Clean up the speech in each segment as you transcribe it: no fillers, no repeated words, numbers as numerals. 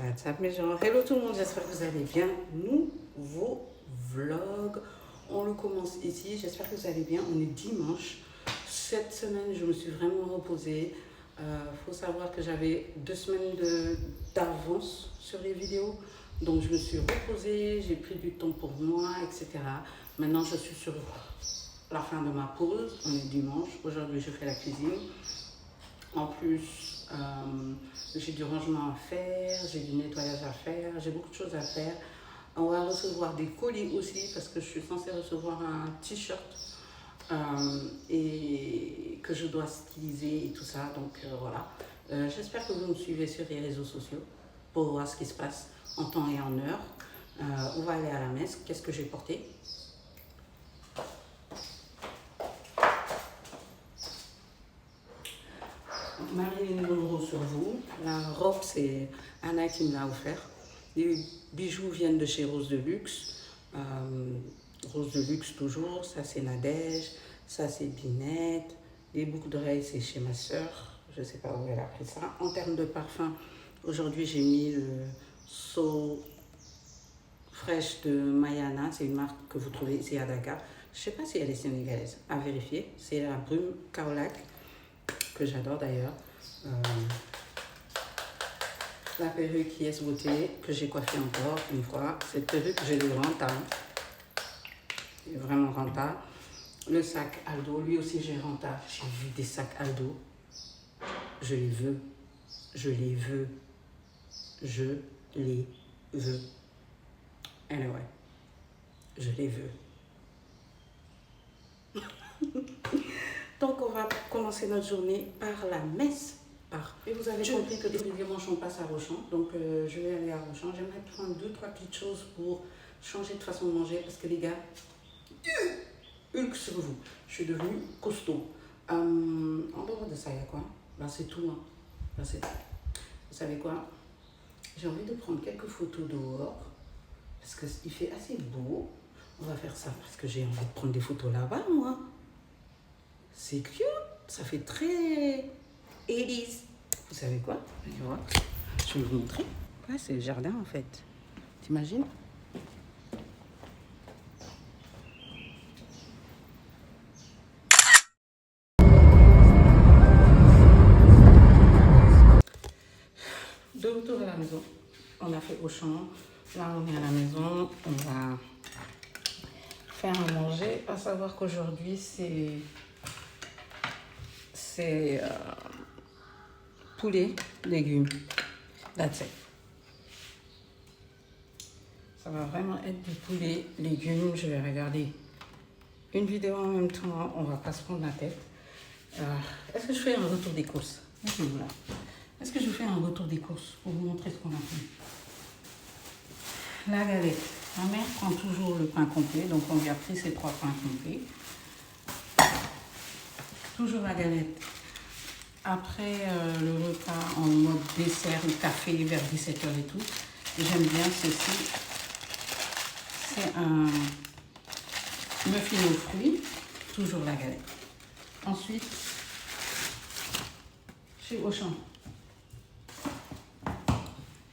WhatsApp mes gens. Hello tout le monde, j'espère que vous allez bien. Nouveau vlog, on le commence ici, j'espère que vous allez bien. On est dimanche. Cette semaine, je me suis vraiment reposée. Faut savoir que j'avais 2 semaines d'avance sur les vidéos. Donc je me suis reposée, j'ai pris du temps pour moi, etc. Maintenant, je suis sur la fin de ma pause. On est dimanche. Aujourd'hui, je fais la cuisine. En plus, j'ai du rangement à faire, j'ai du nettoyage à faire, j'ai beaucoup de choses à faire. On va recevoir des colis aussi parce que je suis censée recevoir un t-shirt et que je dois styliser et tout ça. Donc voilà. J'espère que vous me suivez sur les réseaux sociaux pour voir ce qui se passe en temps et en heure. On va aller à la messe. Qu'est-ce que j'ai porté? Marilyn Monroe sur vous. La robe, c'est Anna qui me l'a offert. Les bijoux viennent de chez Rose de Luxe. Rose de Luxe toujours. Ça, c'est Nadège. Ça, c'est Binette. Les boucles d'oreilles, c'est chez ma soeur. Je ne sais pas où elle a pris ça. En termes de parfum, aujourd'hui, j'ai mis le So Fresh de Mayana. C'est une marque que vous trouvez ici à Dakar. Je ne sais pas si elle est sénégalaise. À vérifier. C'est la brume Kaolack, que j'adore d'ailleurs. La perruque Yes Beauté que j'ai coiffée encore une fois. Cette perruque, je l'ai rentable. Elle est vraiment rentable. Le sac Aldo, lui aussi j'ai rentable. J'ai vu des sacs Aldo. Je les veux. Je les veux. Je les veux. Anyway, je les veux. Donc on va commencer notre journée par la messe. Et vous avez compris que depuis dimanche on passe à Auchan. Donc je vais aller à Auchan. J'aimerais prendre 2-3 petites choses pour changer de façon de manger. Parce que les gars, Hulk sur vous. Je suis devenue costaud. En dehors de ça, il y a quoi? Là c'est tout. Hein. Là c'est tout. Vous savez quoi? J'ai envie de prendre quelques photos dehors. Parce qu'il fait assez beau. On va faire ça parce que j'ai envie de prendre des photos là-bas, moi. C'est cute. Ça fait très 80s. Vous savez quoi? Je vais vous montrer. Ouais, c'est le jardin en fait. T'imagines? De retour à la maison. On a fait Auchan. Là, on est à la maison. On va faire à manger. À savoir qu'aujourd'hui, c'est poulet, légumes. That's it. Ça va vraiment être du poulet, légumes. Je vais regarder une vidéo en même temps. On va pas se prendre la tête. Est-ce que je fais un retour des courses? Est-ce que je fais un retour des courses pour vous montrer ce qu'on a fait? La galette. Ma mère prend toujours le pain complet. Donc on lui a pris ces 3 pains complets. Toujours la galette. Après le repas en mode dessert ou café vers 17h et tout, j'aime bien ceci. C'est un muffin aux fruits, toujours la galette. Ensuite, chez Auchan.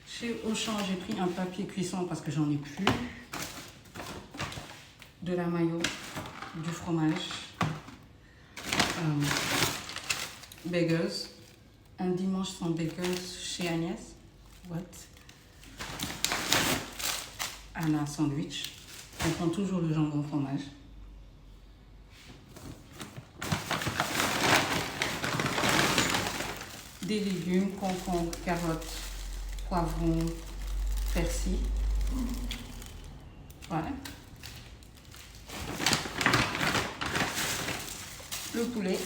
Chez Auchan, j'ai pris un papier cuisson parce que j'en ai plus. De la mayo, du fromage. Bagels. Un dimanche sans bagels chez Agnès. What? Anna sandwich. On prend toujours le jambon fromage. Des légumes, concombres, carottes, poivrons, persil. Voilà. Le poulet.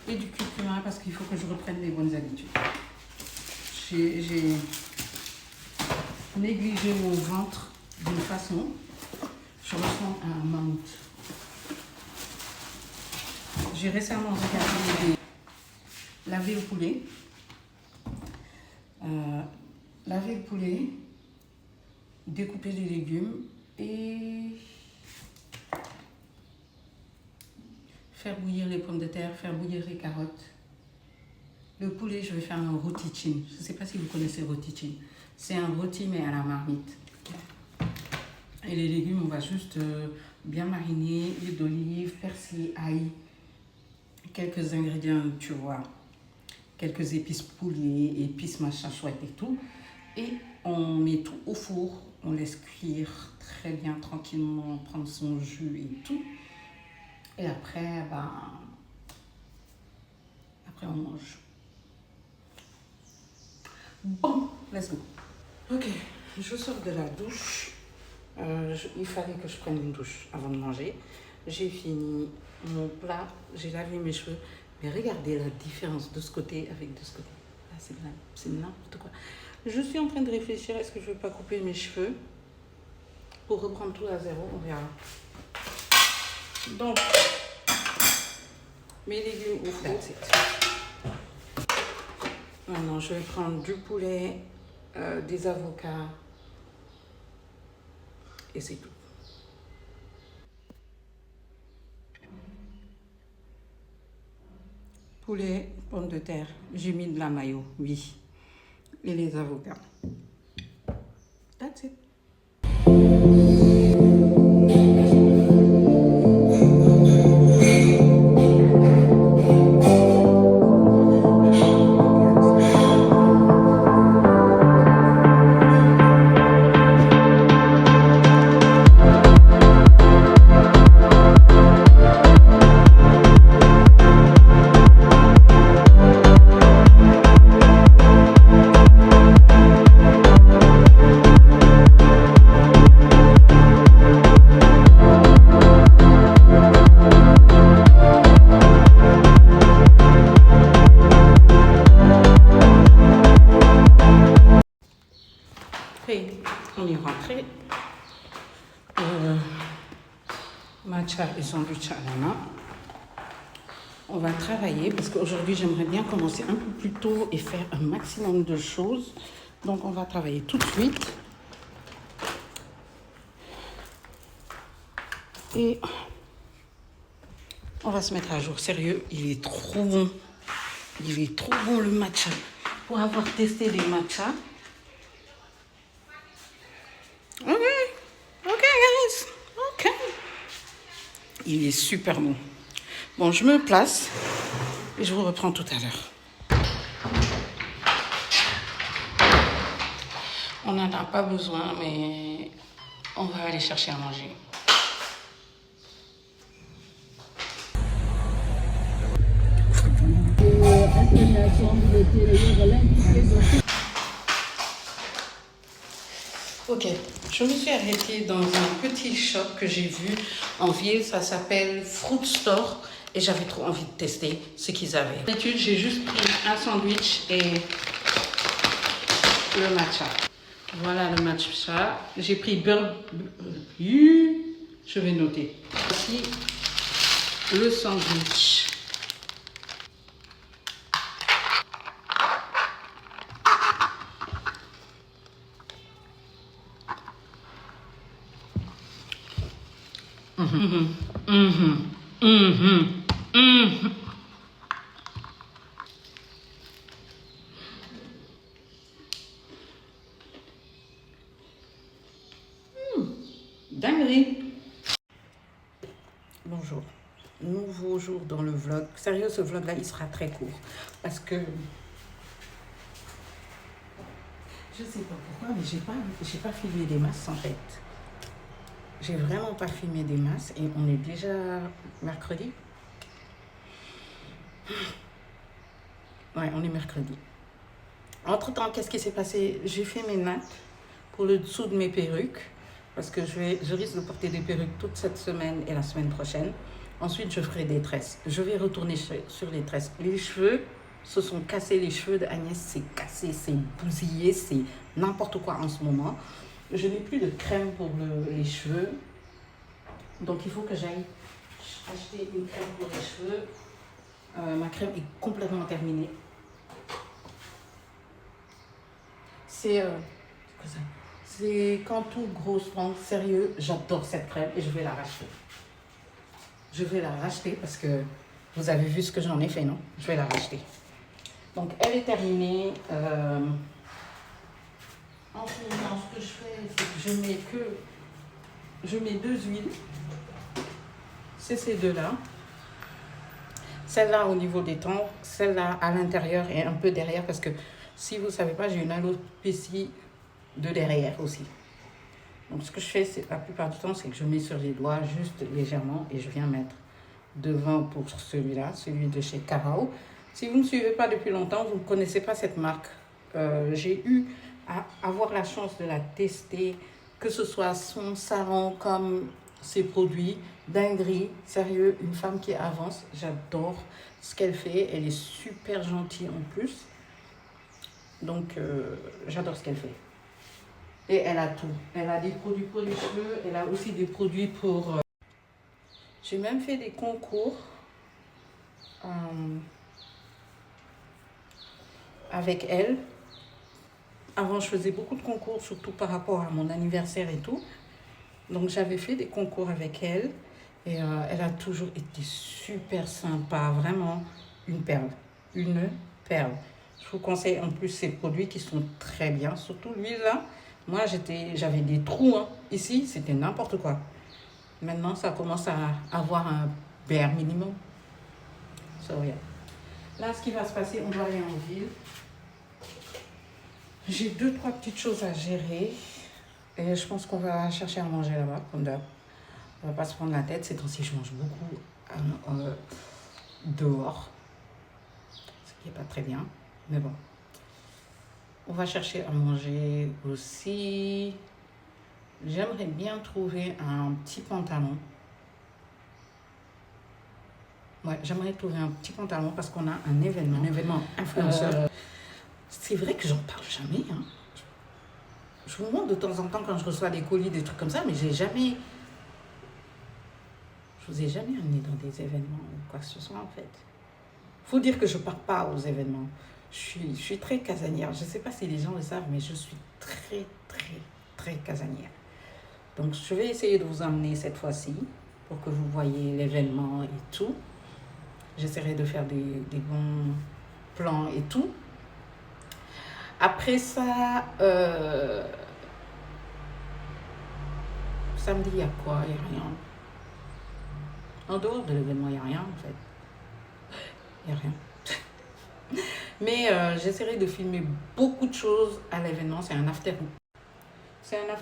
Et du curcuma parce qu'il faut que je reprenne mes bonnes habitudes. J'ai négligé mon ventre d'une façon. Je ressens un mammouth. J'ai récemment regardé laver le poulet. Laver le poulet, découper des légumes et faire bouillir les pommes de terre, faire bouillir les carottes Le poulet, je vais faire un rôti chin. Je ne sais pas si vous connaissez rôti chin. C'est un rôti mais à la marmite. Et les légumes, on va juste bien mariner, huile d'olive, persil, ail, quelques ingrédients, tu vois, quelques épices poulet, épices machin chouette et tout. Et on met tout au four, on laisse cuire très bien, tranquillement, prendre son jus et tout. Et après, après on mange. Bon, let's go. Ok, je sors de la douche. Il fallait que je prenne une douche avant de manger. J'ai fini mon plat, j'ai lavé mes cheveux. Mais regardez la différence de ce côté avec de ce côté. Là, c'est n'importe quoi. Je suis en train de réfléchir, est-ce que je ne vais pas couper mes cheveux pour reprendre tout à zéro? On verra. Donc, mes légumes au four. Maintenant, je vais prendre du poulet, des avocats et c'est tout. Poulet, pommes de terre, j'ai mis de la mayo, oui. Et les avocats. That's it. On est rentré. Matcha et sandwich à la main. On va travailler parce qu'aujourd'hui j'aimerais bien commencer un peu plus tôt et faire un maximum de choses. Donc on va travailler tout de suite. Et on va se mettre à jour. Sérieux, il est trop bon. Il est trop bon le matcha. Pour avoir testé les matchas. Ok guys, ok. Il est super bon. Bon, je me place et je vous reprends tout à l'heure. On n'en a pas besoin, mais on va aller chercher à manger. Ok, je me suis arrêtée dans un petit shop que j'ai vu en ville, ça s'appelle Fruit Store et j'avais trop envie de tester ce qu'ils avaient. D'habitude, j'ai juste pris un sandwich et le matcha. Voilà le matcha. J'ai pris beurre. Je vais noter. Voici le sandwich. Dinguerie. Bonjour. Nouveau jour dans le vlog. Sérieux, ce vlog là il sera très court parce que je sais pas pourquoi, mais j'ai pas filmé des masses en fait. J'ai vraiment pas filmé des masses et on est déjà mercredi. Ouais, on est mercredi. Entre temps, qu'est-ce qui s'est passé? J'ai fait mes nattes pour le dessous de mes perruques parce que je risque de porter des perruques toute cette semaine et la semaine prochaine. Ensuite, je ferai des tresses. Je vais retourner sur les tresses. Les cheveux se sont cassés. Les cheveux d'Agnès, c'est cassé, c'est bousillé, c'est n'importe quoi en ce moment. Je n'ai plus de crème pour les cheveux. Donc, il faut que j'aille acheter une crème pour les cheveux. Ma crème est complètement terminée. C'est Cantu Gros Strong. Sérieux, j'adore cette crème et je vais la racheter. Je vais la racheter parce que vous avez vu ce que j'en ai fait, non? Je vais la racheter. Donc elle est terminée. En ce moment, ce que je fais, c'est que je mets 2 huiles. C'est ces deux-là. Celle-là au niveau des tempes, celle-là à l'intérieur et un peu derrière parce que si vous ne savez pas, j'ai une alopécie de derrière aussi. Donc ce que je fais, c'est la plupart du temps, c'est que je mets sur les doigts juste légèrement et je viens mettre devant pour celui-là, celui de chez Carao. Si vous ne me suivez pas depuis longtemps, vous ne connaissez pas cette marque. J'ai eu à avoir la chance de la tester, que ce soit son salon comme ses produits. Dinguerie, sérieux, une femme qui avance. J'adore ce qu'elle fait. Elle est super gentille en plus. Donc, j'adore ce qu'elle fait. Et elle a tout. Elle a des produits pour les cheveux. Elle a aussi des produits pour... J'ai même fait des concours avec elle. Avant, je faisais beaucoup de concours, surtout par rapport à mon anniversaire et tout. Donc, j'avais fait des concours avec elle. Et elle a toujours été super sympa. Vraiment, une perle. Une perle. Je vous conseille en plus ces produits qui sont très bien. Surtout l'huile là. Moi, j'avais des trous. Hein. Ici, c'était n'importe quoi. Maintenant, ça commence à avoir un bare minimum. So, yeah. Là, ce qui va se passer, on va aller en ville. J'ai 2-3 petites choses à gérer. Et je pense qu'on va chercher à manger là-bas, comme d'hab. On va pas se prendre la tête. Ces temps-ci, je mange beaucoup dehors. Ce qui n'est pas très bien. Mais bon. On va chercher à manger aussi. J'aimerais bien trouver un petit pantalon. Ouais, j'aimerais trouver un petit pantalon parce qu'on a un événement influenceur. C'est vrai que j'en parle jamais. Hein. Je vous montre de temps en temps quand je reçois des colis, des trucs comme ça, mais je vous ai jamais amené dans des événements ou quoi que ce soit en fait. Faut dire que je pars pas aux événements. Je suis très casanière. Je sais pas si les gens le savent, mais je suis très casanière. Donc je vais essayer de vous emmener cette fois-ci pour que vous voyez l'événement et tout. J'essaierai de faire des bons plans et tout. Après ça, samedi, il y a quoi? Il n'y a rien. En dehors de l'événement, il n'y a rien en fait. Il n'y a rien. Mais j'essaierai de filmer beaucoup de choses à l'événement. C'est un after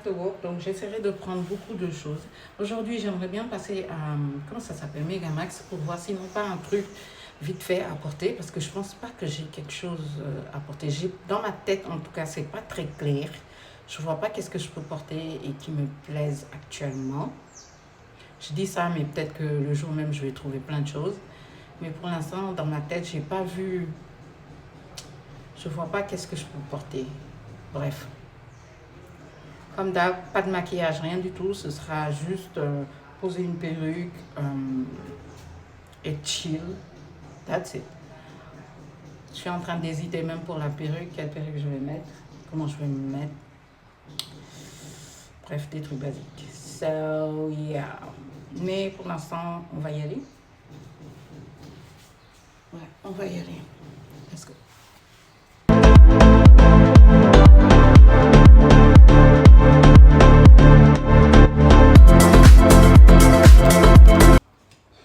work, donc j'essaierai de prendre beaucoup de choses. Aujourd'hui, j'aimerais bien passer à, comment ça s'appelle, Megamax, pour voir s'ils n'ont pas un truc vite fait à porter, parce que je pense pas que j'ai quelque chose à porter. Dans ma tête, en tout cas, c'est pas très clair. Je vois pas qu'est-ce que je peux porter et qui me plaise actuellement. Je dis ça, mais peut-être que le jour même, je vais trouver plein de choses. Mais pour l'instant, dans ma tête, j'ai pas vu... Je vois pas qu'est-ce que je peux porter. Bref. Comme d'hab, pas de maquillage, rien du tout. Ce sera juste poser une perruque et chill. That's it. Je suis en train d'hésiter même pour la perruque. Quelle perruque je vais mettre? Comment je vais me mettre? Bref, des trucs basiques. So, yeah. Mais pour l'instant, on va y aller. Ouais, on va y aller. Let's go.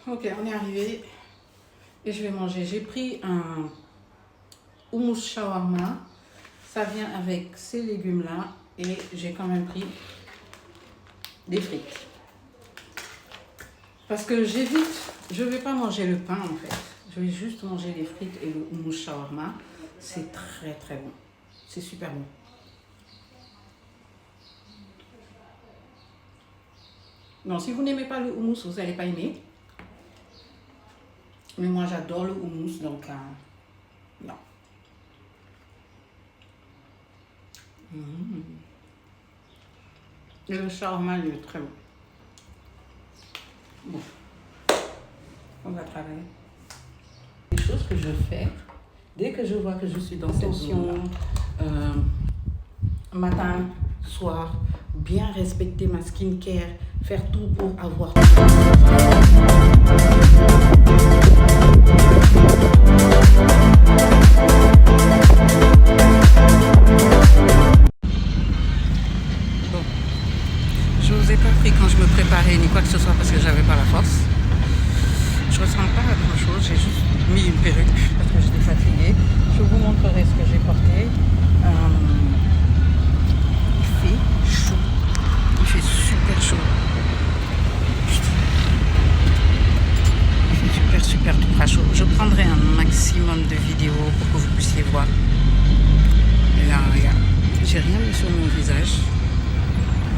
Ok, on est arrivé et je vais manger. J'ai pris un hummus shawarma. Ça vient avec ces légumes-là et j'ai quand même pris des frites. Parce que j'évite, je ne vais pas manger le pain en fait. Je vais juste manger les frites et le hummus shawarma. C'est très bon. C'est super bon. Non, si vous n'aimez pas le hummus, vous n'allez pas aimer. Mais moi, j'adore le hummus, donc non. Et le shawarma, il est très bon. Bon, on va travailler. Les choses que je fais, dès que je vois que je suis dans cette tension, matin, soir, bien respecter ma skincare, faire tout pour avoir tout. Bon, je vous ai pas pris quand je me préparais ni quoi que ce soit parce que j'avais pas la force. Je ressemble pas à grand chose, j'ai juste mis une perruque parce que j'étais fatiguée. Je vous montrerai ce que j'ai porté. Il fait chaud, il fait super chaud. Il fait super tout chaud. Je prendrai un maximum de vidéos pour que vous puissiez voir. Et là, regarde, j'ai rien mis sur mon visage.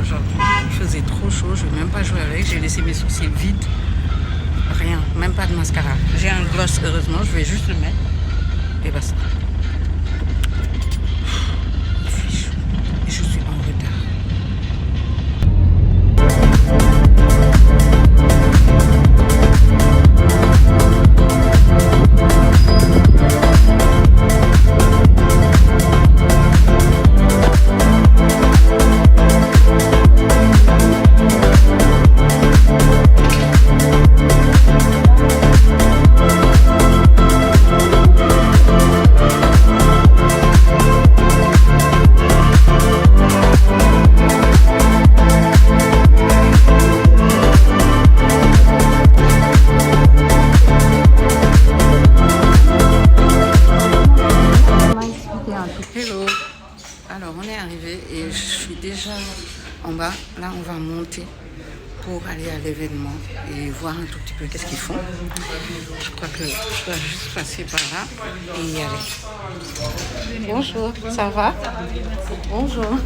Aujourd'hui, il faisait trop chaud, je ne vais même pas jouer avec, j'ai laissé mes sourcils vides. Rien, même pas de mascara. J'ai un gloss, heureusement, je vais juste le mettre. Et basta. Il fait chaud. Et je suis en retard. Hello. Alors on est arrivé et je suis déjà en bas. Là on va monter pour aller à l'événement et voir un tout petit peu qu'est-ce qu'ils font. Je crois que je dois juste passer par là et y aller. Bonjour, ça va? Bonjour.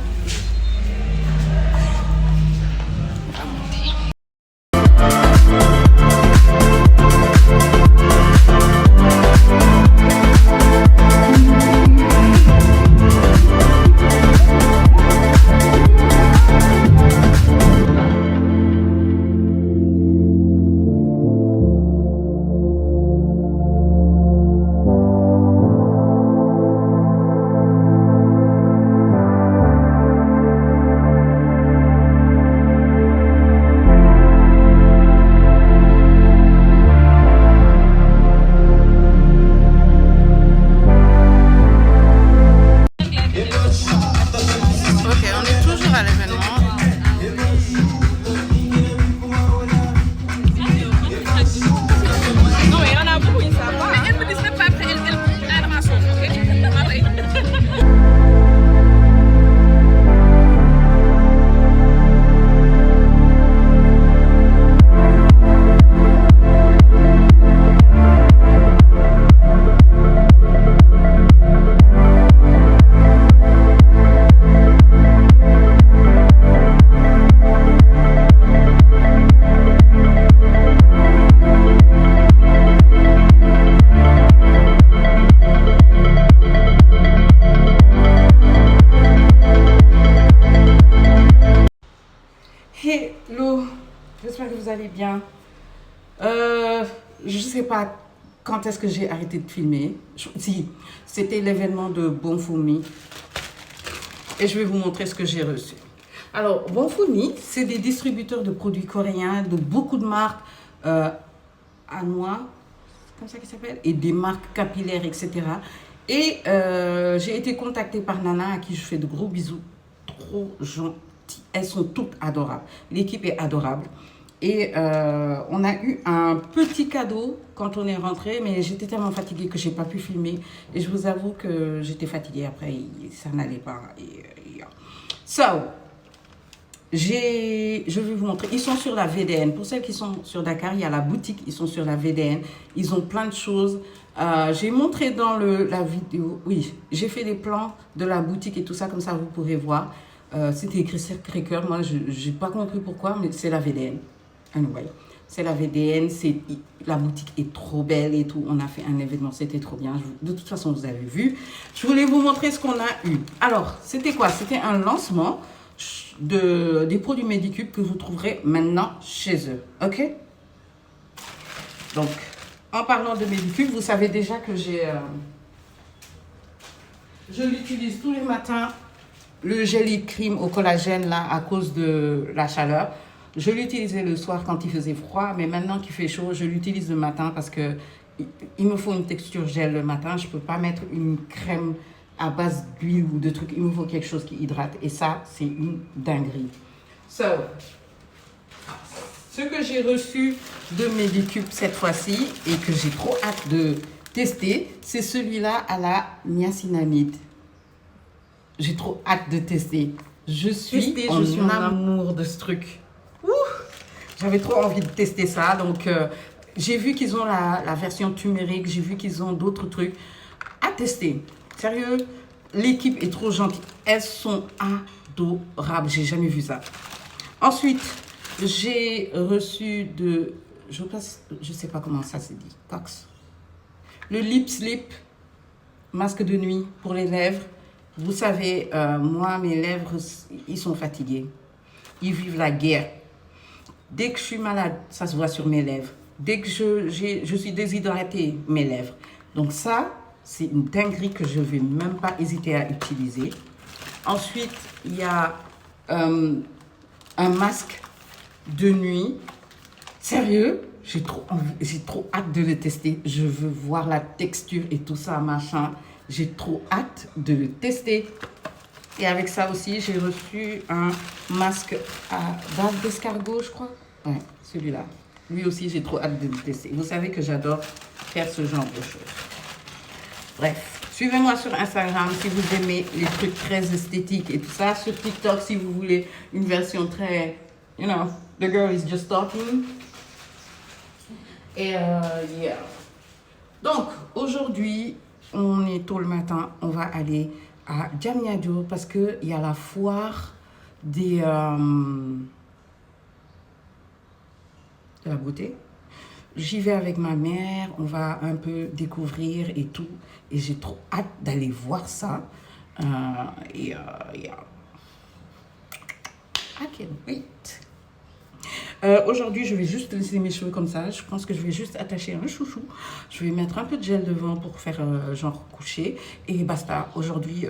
Hello, j'espère que vous allez bien. Je ne sais pas quand est-ce que j'ai arrêté de filmer. Si, c'était l'événement de Bonfoumi. Et je vais vous montrer ce que j'ai reçu. Alors, Bonfoumi, c'est des distributeurs de produits coréens, de beaucoup de marques Anois, comme ça qu'ils s'appellent, et des marques capillaires, etc. Et j'ai été contactée par Nana, à qui je fais de gros bisous. Trop gentil. Elles sont toutes adorables. L'équipe est adorable. Et on a eu un petit cadeau quand on est rentré, mais j'étais tellement fatiguée que je n'ai pas pu filmer. Et je vous avoue que j'étais fatiguée après, ça n'allait pas. Je vais vous montrer. Ils sont sur la VDN. Pour celles qui sont sur Dakar, il y a la boutique. Ils sont sur la VDN. Ils ont plein de choses. J'ai montré dans la vidéo. Oui, j'ai fait des plans de la boutique et tout ça. Comme ça, vous pourrez voir. C'était écrit Sacré-Cœur. Moi, je n'ai pas compris pourquoi, mais c'est la VDN. Anyway, c'est la VDN. La boutique est trop belle et tout. On a fait un événement. C'était trop bien. De toute façon, vous avez vu. Je voulais vous montrer ce qu'on a eu. Alors, c'était quoi? C'était un lancement des produits Medicube que vous trouverez maintenant chez eux. OK? Donc, en parlant de Medicube, vous savez déjà que je l'utilise tous les matins, le Jelly Cream au collagène, là, à cause de la chaleur. Je l'utilisais le soir quand il faisait froid, mais maintenant qu'il fait chaud, je l'utilise le matin parce que il me faut une texture gel le matin. Je ne peux pas mettre une crème à base d'huile ou de trucs. Il me faut quelque chose qui hydrate. Et ça, c'est une dinguerie. So, ce que j'ai reçu de Medicube cette fois-ci et que j'ai trop hâte de tester, c'est celui-là à la niacinamide. J'ai trop hâte de tester. Je suis en amour de ce truc. J'avais trop envie de tester ça. Donc, j'ai vu qu'ils ont la version turmeric. J'ai vu qu'ils ont d'autres trucs à tester. Sérieux, l'équipe est trop gentille. Elles sont adorables. J'ai jamais vu ça. Ensuite, j'ai reçu de... Je sais pas comment ça se dit. Cox. Le Lip Slip. Masque de nuit pour les lèvres. Vous savez, moi, mes lèvres, ils sont fatigués. Ils vivent la guerre. Dès que je suis malade, ça se voit sur mes lèvres. Dès que je suis déshydratée, mes lèvres. Donc ça, c'est une dinguerie que je ne vais même pas hésiter à utiliser. Ensuite, il y a un masque de nuit. Sérieux, j'ai trop hâte de le tester. Je veux voir la texture et tout ça, machin. J'ai trop hâte de le tester. Et avec ça aussi, j'ai reçu un masque à base d'escargot, je crois. Ouais, celui-là. Lui aussi, j'ai trop hâte de le tester. Vous savez que j'adore faire ce genre de choses. Bref, suivez-moi sur Instagram si vous aimez les trucs très esthétiques et tout ça. Sur TikTok, si vous voulez une version très, you know, the girl is just talking. Et yeah. Donc, aujourd'hui, on est tôt le matin. On va aller à Diamniadio parce qu'il y a la foire de la beauté. J'y vais avec ma mère, on va un peu découvrir et tout. Et j'ai trop hâte d'aller voir ça. Yeah. I can't wait. Aujourd'hui, je vais juste laisser mes cheveux comme ça. Je pense que je vais juste attacher un chouchou. Je vais mettre un peu de gel devant pour faire genre coucher. Et basta. Aujourd'hui,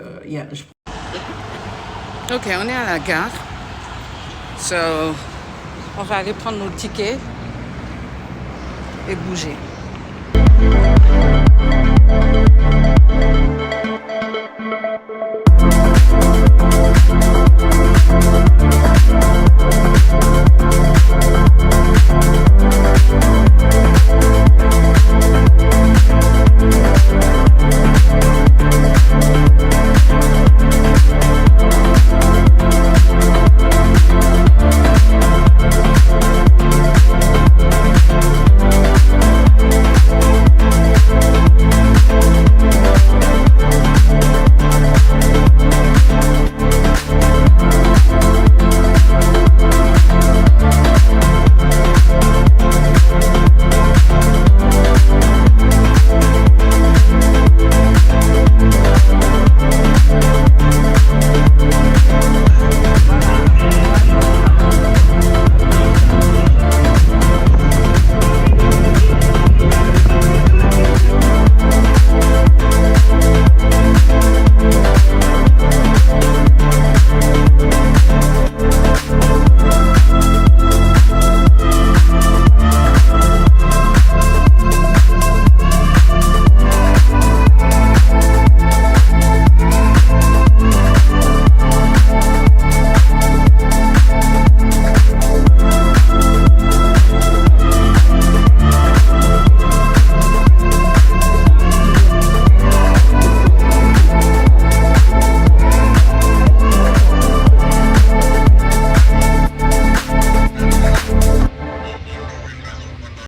Ok, on est à la gare. So, on va aller prendre nos tickets et bouger.